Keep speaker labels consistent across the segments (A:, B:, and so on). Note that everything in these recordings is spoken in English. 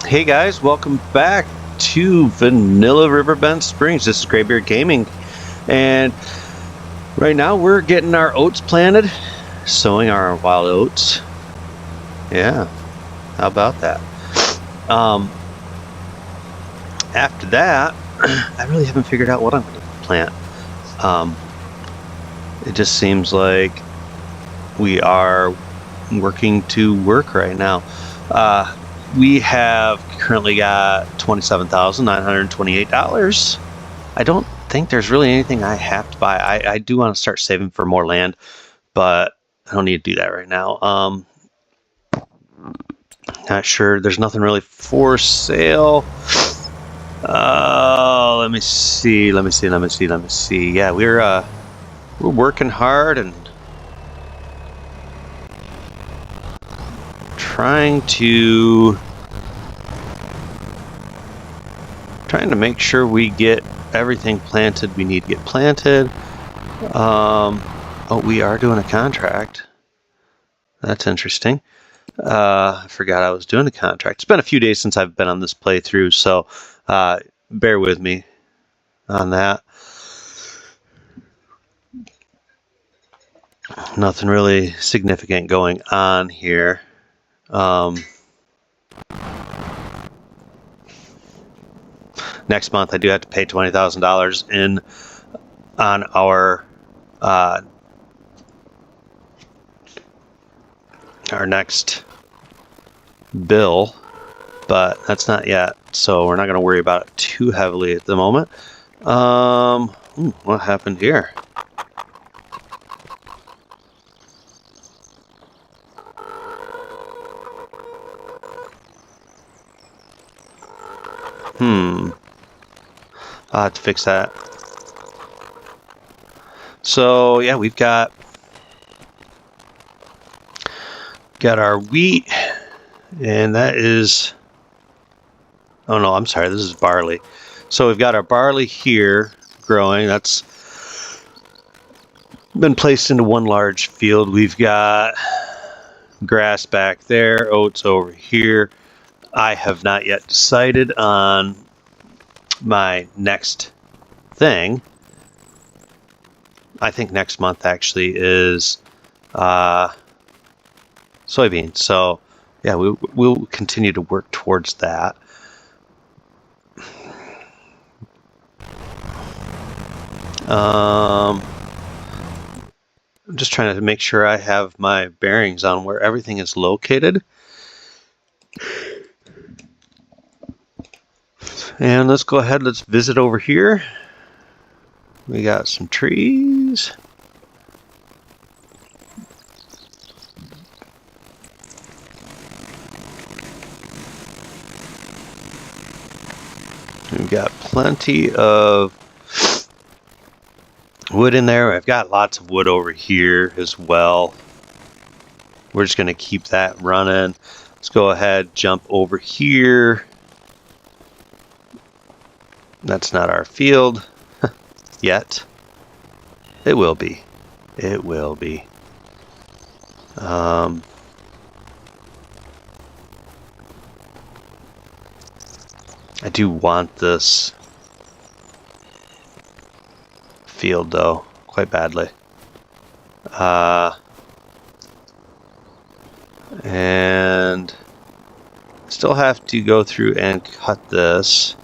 A: Hey guys, welcome back to Vanilla Riverbend Springs. This is Graybeard Gaming, and right now we're getting our oats planted, sowing our wild oats. Yeah, how about that? After that, I really haven't figured out what I'm going to plant. It just seems like we are working to work right now. We have currently got $27,928. I don't think there's really anything I have to buy. I do want to start saving for more land, but I don't need to do that right now. Not sure. There's nothing really for sale. Let me see. Yeah, we're working hard and trying to make sure we get everything planted we need to get planted. Oh, we are doing a contract. That's interesting. I forgot I was doing a contract. It's been a few days since I've been on this playthrough, so bear with me on that. Nothing really significant going on here. Next month, I do have to pay $20,000 in on our next bill, but that's not yet, so we're not going to worry about it too heavily at the moment. What happened here? I'll have to fix that. So yeah, we've got our wheat, and that is, oh no, I'm sorry, this is barley. So we've got our barley here growing. That's been placed into one large field. We've got grass back there, oats over here. I have not yet decided on my next thing. I think next month actually is soybeans. So yeah, we'll continue to work towards that. I'm just trying to make sure I have my bearings on where everything is located. And let's go ahead, let's visit over here. We got some trees. We've got plenty of wood in there. I've got lots of wood over here as well. We're just going to keep that running. Let's go ahead, jump over here. That's not our field yet. It will be. It will be. I do want this field though, quite badly. And still have to go through and cut this.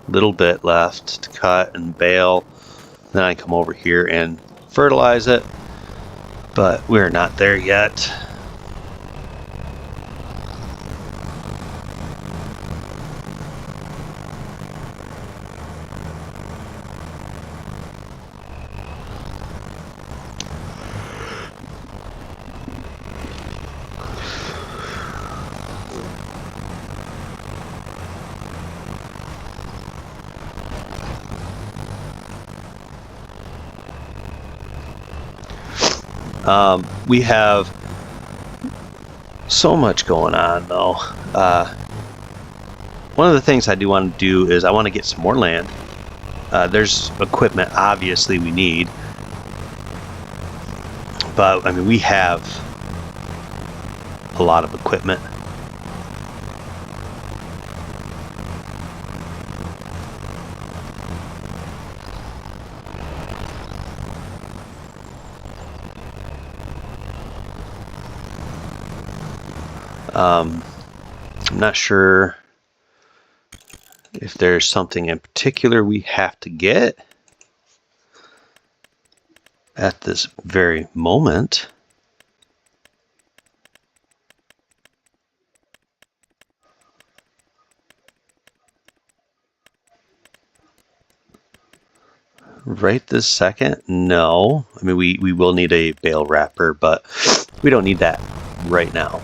A: Little bit left to cut and bale. Then I come over here and fertilize it, but we're not there yet. We have so much going on though. One of the things I do want to do is I want to get some more land. There's equipment obviously we need, but I mean we have a lot of equipment. I'm not sure if there's something in particular we have to get at this very moment. Right this second, no. I mean, we will need a bale wrapper, but we don't need that right now.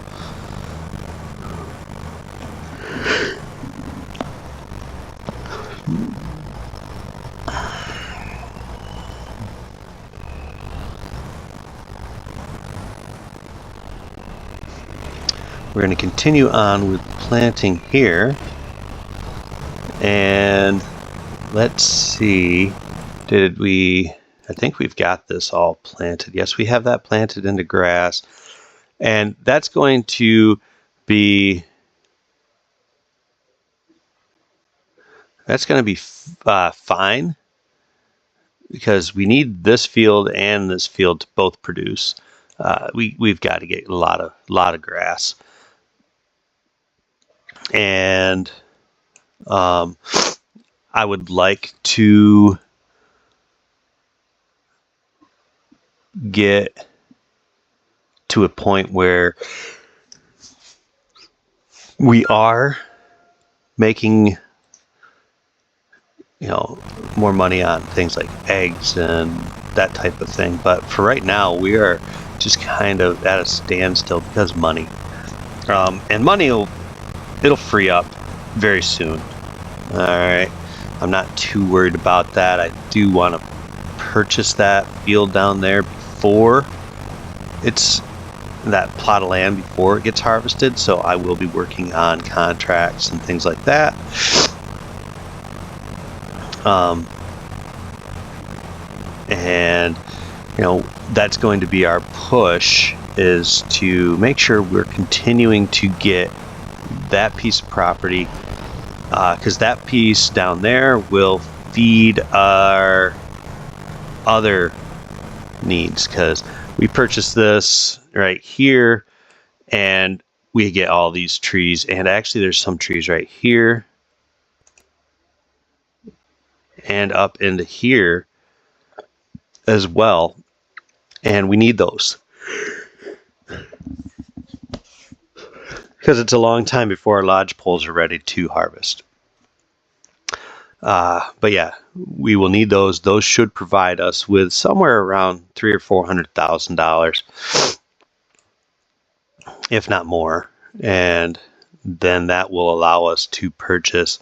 A: We're going to continue on with planting here. And let's see, I think we've got this all planted. Yes, we have that planted into grass. And that's going to be fine, because we need this field and this field to both produce. We've got to get a lot of grass. And I would like to get to a point where we are making, more money on things like eggs and that type of thing. But for right now, we are just kind of at a standstill because money. And money it'll free up very soon. All right, I'm not too worried about that. I do want to purchase that field down there before that plot of land before it gets harvested. So I will be working on contracts and things like that. And that's going to be our push, is to make sure we're continuing to get that piece of property, because that piece down there will feed our other needs, because we purchased this right here and we get all these trees, and actually there's some trees right here and up into here as well, and we need those because it's a long time before our lodge poles are ready to harvest. But yeah, we will need those. Those should provide us with somewhere around $300,000 or $400,000, if not more, and then that will allow us to purchase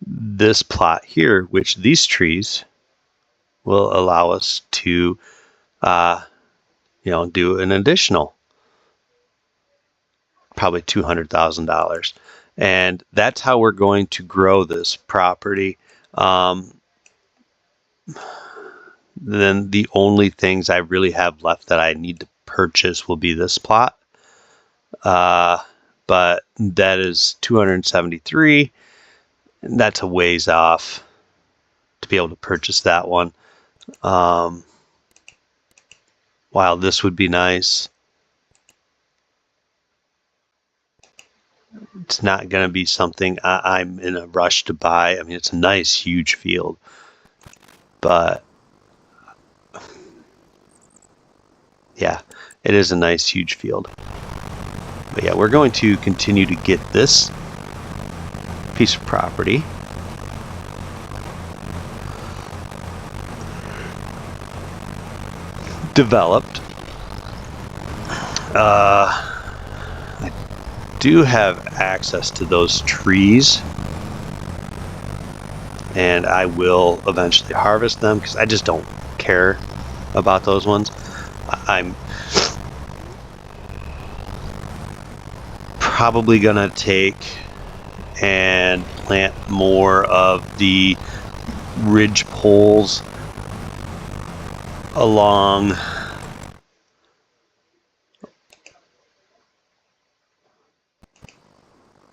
A: this plot here, which these trees will allow us to do an additional probably $200,000. And that's how we're going to grow this property. Then the only things I really have left that I need to purchase will be this plot. But that is 273. That's a ways off to be able to purchase that one. While this would be nice, it's not going to be something I'm in a rush to buy. I mean, it's a nice, huge field, but yeah, it is a nice, huge field. But yeah, we're going to continue to get this piece of property developed. I do have access to those trees, and I will eventually harvest them because I just don't care about those ones. I'm probably gonna take and plant more of the ridge poles along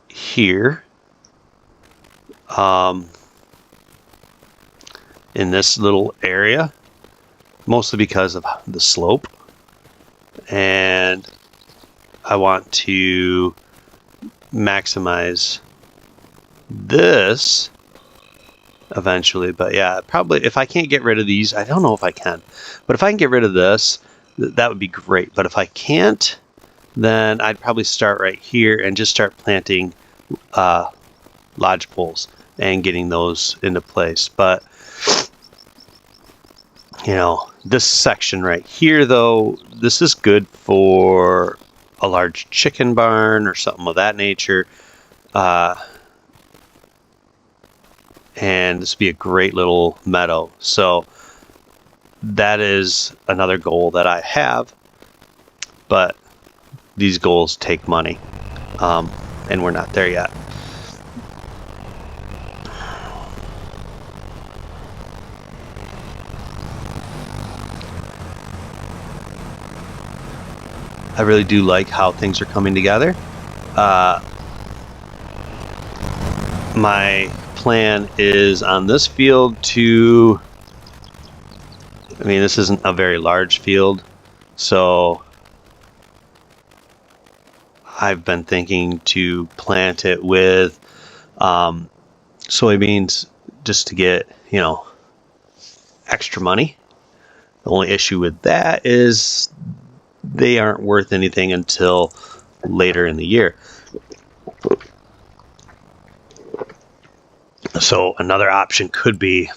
A: here, in this little area, mostly because of the slope, and I want to maximize this eventually. But yeah, probably if I can't get rid of these, I don't know if I can, but if I can get rid of this, that would be great. But if I can't, then I'd probably start right here and just start planting lodge poles and getting those into place. But you know, this section right here, though, this is good for a large chicken barn or something of that nature. And this would be a great little meadow. So that is another goal that I have. But these goals take money. And we're not there yet. I really do like how things are coming together. My plan is on this field to, I mean, this isn't a very large field, so I've been thinking to plant it with soybeans just to get, you know, extra money. The only issue with that is they aren't worth anything until later in the year. So another option could be,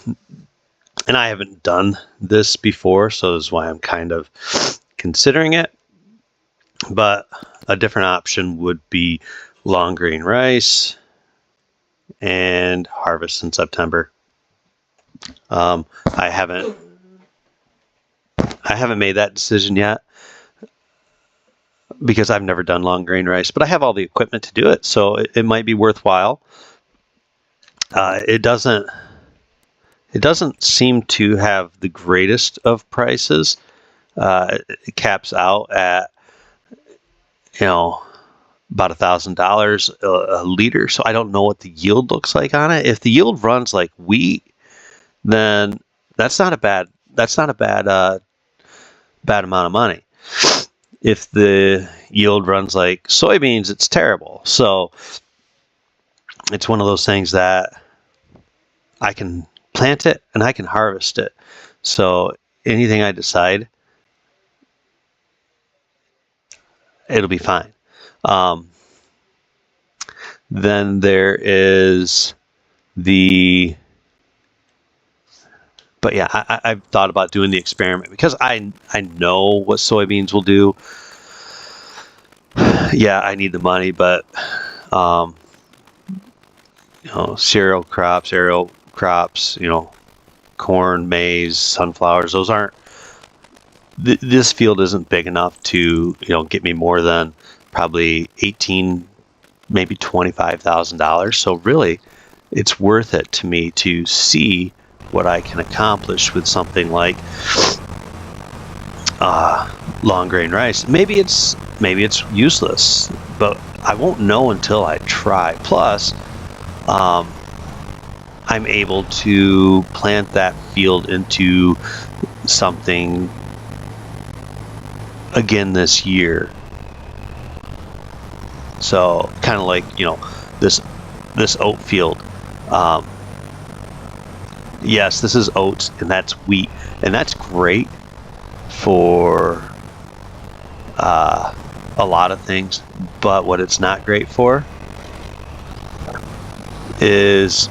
A: and I haven't done this before, so this is why I'm kind of considering it, but a different option would be long grain rice and harvest in September. I haven't made that decision yet because I've never done long grain rice, but I have all the equipment to do it, so it might be worthwhile. It doesn't seem to have the greatest of prices. It caps out at, you know, about $1,000 a liter. So I don't know what the yield looks like on it. If the yield runs like wheat, then that's not a bad amount of money. If the yield runs like soybeans, it's terrible. So it's one of those things that I can plant it and I can harvest it. So anything I decide, it'll be fine. Then there is the, but yeah, I've thought about doing the experiment because I know what soybeans will do. Yeah, I need the money, but you know, cereal crops, you know, corn, maize, sunflowers, those aren't, this field isn't big enough to, you know, get me more than probably $18,000, maybe $25,000. So really, it's worth it to me to see what I can accomplish with something like long grain rice. Maybe it's useless, but I won't know until I try. Plus, I'm able to plant that field into something again this year. So kind of like, you know, this oat field. Yes, this is oats and that's wheat, and that's great for a lot of things. But what it's not great for is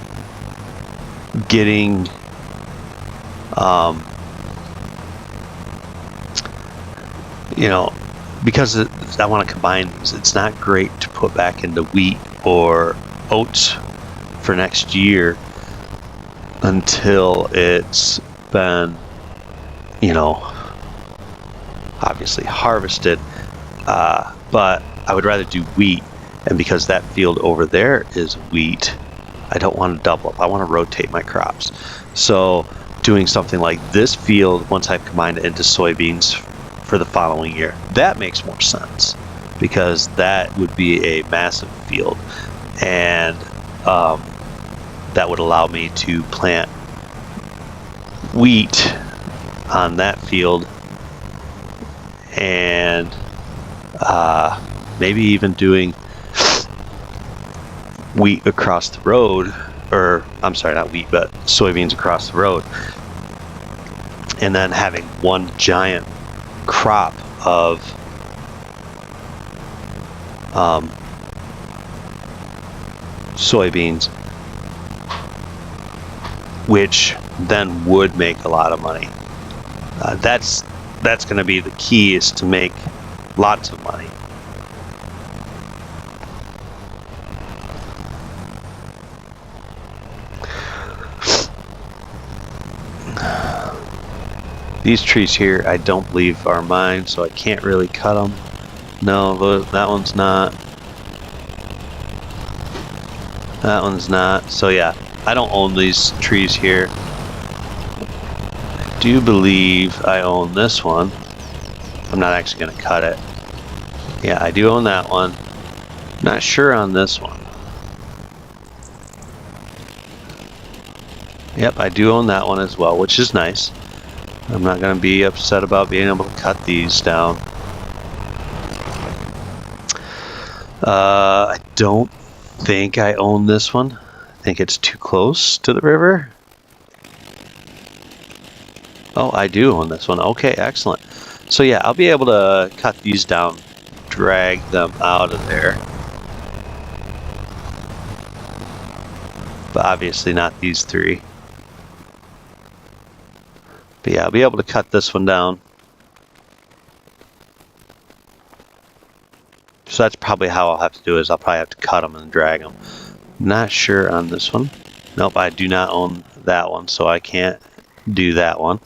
A: getting you know, because I want to combine these, it's not great to put back into wheat or oats for next year until it's been, you know, obviously harvested. But I would rather do wheat, and because that field over there is wheat, I don't want to double up. I want to rotate my crops. So doing something like this field, once I've combined it into soybeans for the following year, that makes more sense because that would be a massive field, and that would allow me to plant wheat on that field and maybe even doing wheat across the road, or I'm sorry, not wheat, but soybeans across the road, and then having one giant crop of soybeans, which then would make a lot of money. That's going to be the key, is to make lots of money. These trees here I don't believe are mine, so I can't really cut them. No, that one's not. That one's not. So yeah, I don't own these trees here. I do believe I own this one. I'm not actually going to cut it. Yeah, I do own that one. Not sure on this one. Yep, I do own that one as well, which is nice. I'm not going to be upset about being able to cut these down. I don't think I own this one. I think it's too close to the river. Oh, I do own this one. Okay, excellent. So yeah, I'll be able to cut these down, drag them out of there. But obviously not these three. But yeah, I'll be able to cut this one down. So that's probably how I'll have to do it, is I'll probably have to cut them and drag them. Not sure on this one. Nope, I do not own that one, so I can't do that one.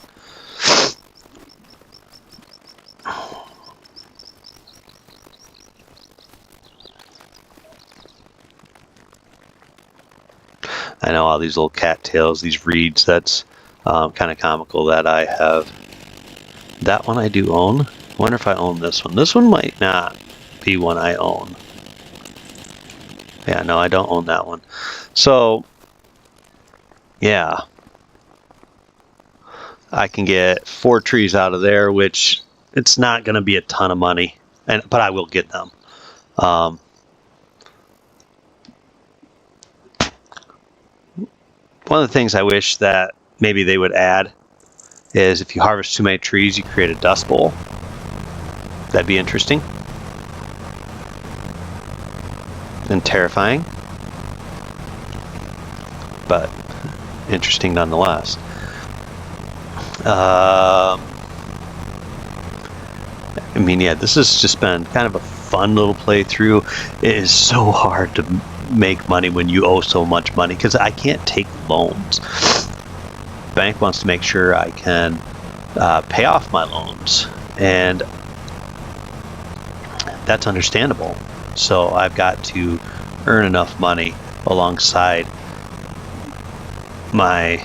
A: I know all these little cattails, these reeds, that's kind of comical that I have. That one I do own. I wonder if I own this one. This one might not be one I own. Yeah, no, I don't own that one. So, yeah. I can get 4 trees out of there, which it's not going to be a ton of money, but I will get them. One of the things I wish that maybe they would add is, if you harvest too many trees, you create a dust bowl. That'd be interesting. And terrifying. But interesting nonetheless. I mean, yeah, this has just been kind of a fun little playthrough. It is so hard to make money when you owe so much money, because I can't take loans. The bank wants to make sure I can pay off my loans, and that's understandable. So I've got to earn enough money alongside my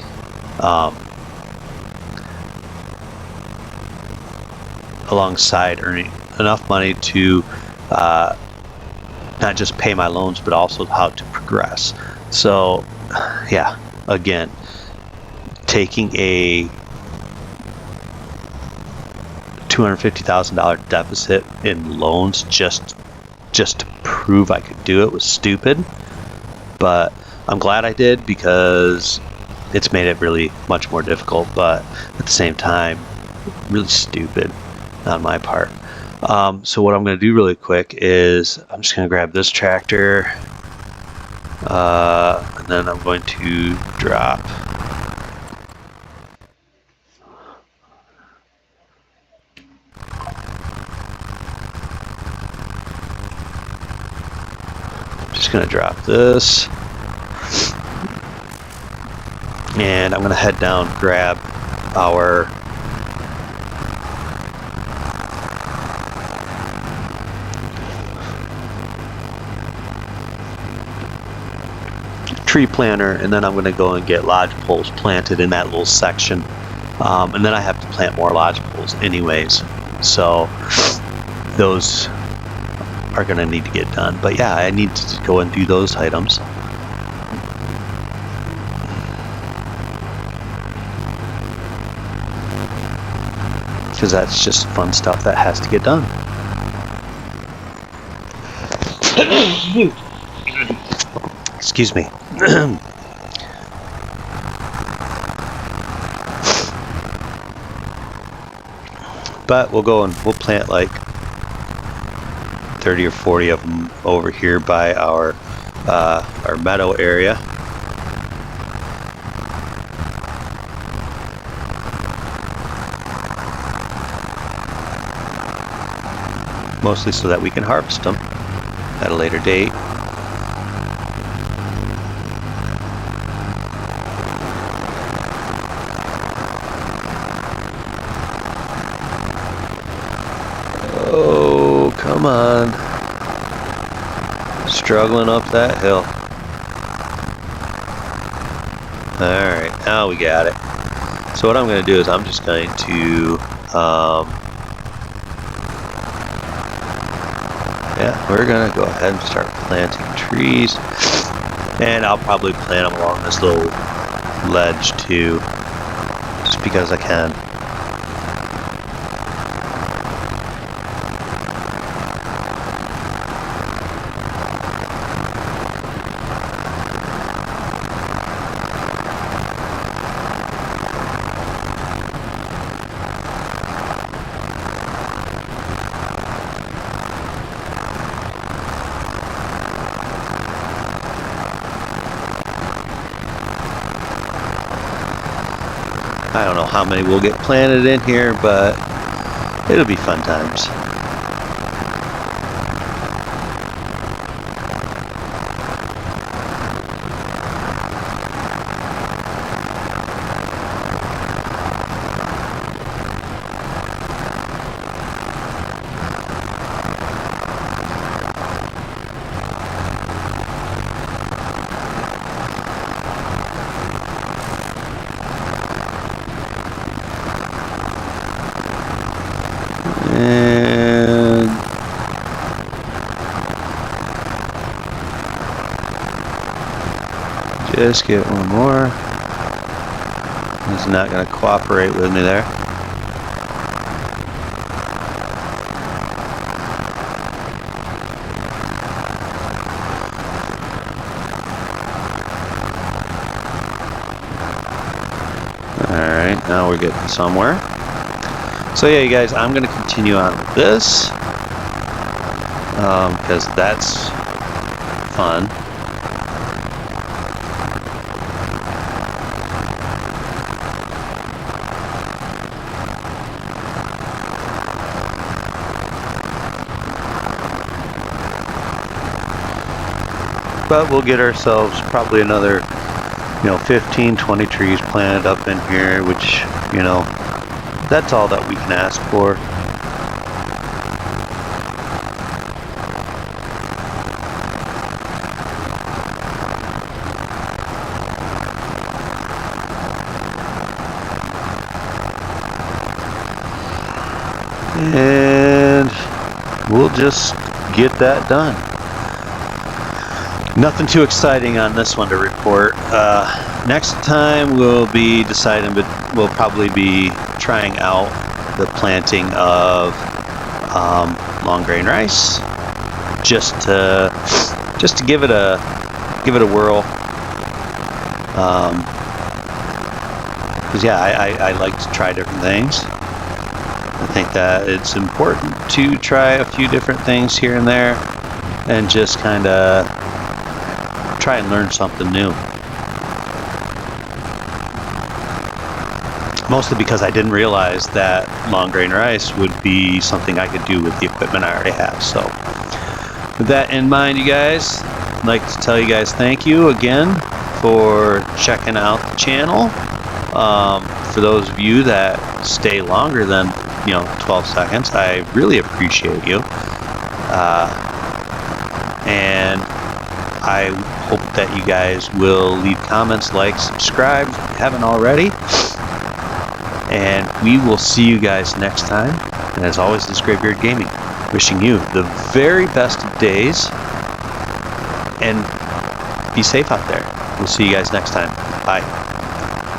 A: earning enough money to not just pay my loans, but also how to progress. So yeah, again, taking a $250,000 deficit in loans just to prove I could do it was stupid. But I'm glad I did, because it's made it really much more difficult, but at the same time, really stupid on my part. So what I'm going to do really quick is I'm just going to grab this tractor, and then I'm going to drop this, and I'm going to head down, grab our tree planter, and then I'm going to go and get lodge poles planted in that little section, and then I have to plant more lodge poles anyways, so those are going to need to get done. But yeah, I need to go and do those items. Because that's just fun stuff that has to get done. Excuse me. But we'll go and we'll plant like 30 or 40 of them over here by our meadow area. Mostly so that we can harvest them at a later date. Oh, come on. Struggling up that hill. Alright, now we got it. So what I'm going to do is I'm just going to yeah, we're going to go ahead and start planting trees. And I'll probably plant them along this little ledge too, just because I can. I don't know how many will get planted in here, but it'll be fun times. And just get one more. He's not going to cooperate with me there. Alright, now we're getting somewhere. So yeah, you guys, I'm going to continue on with this because that's fun. But we'll get ourselves probably another, 15, 20 trees planted up in here, which, that's all that we can ask for. And we'll just get that done. Nothing too exciting on this one to report. Next time we'll be deciding, but we'll probably be trying out the planting of long grain rice, just to give it a whirl. Because yeah, I like to try different things. I think that it's important to try a few different things here and there, and just kind of try and learn something new. Mostly because I didn't realize that long grain rice would be something I could do with the equipment I already have. So with that in mind, you guys, I'd like to tell you guys thank you again for checking out the channel. For those of you that stay longer than 12 seconds, I really appreciate you. And I hope that you guys will leave comments, like, subscribe if you haven't already. And we will see you guys next time. And as always, this is Graybeard Gaming, wishing you the very best of days. And be safe out there. We'll see you guys next time. Bye.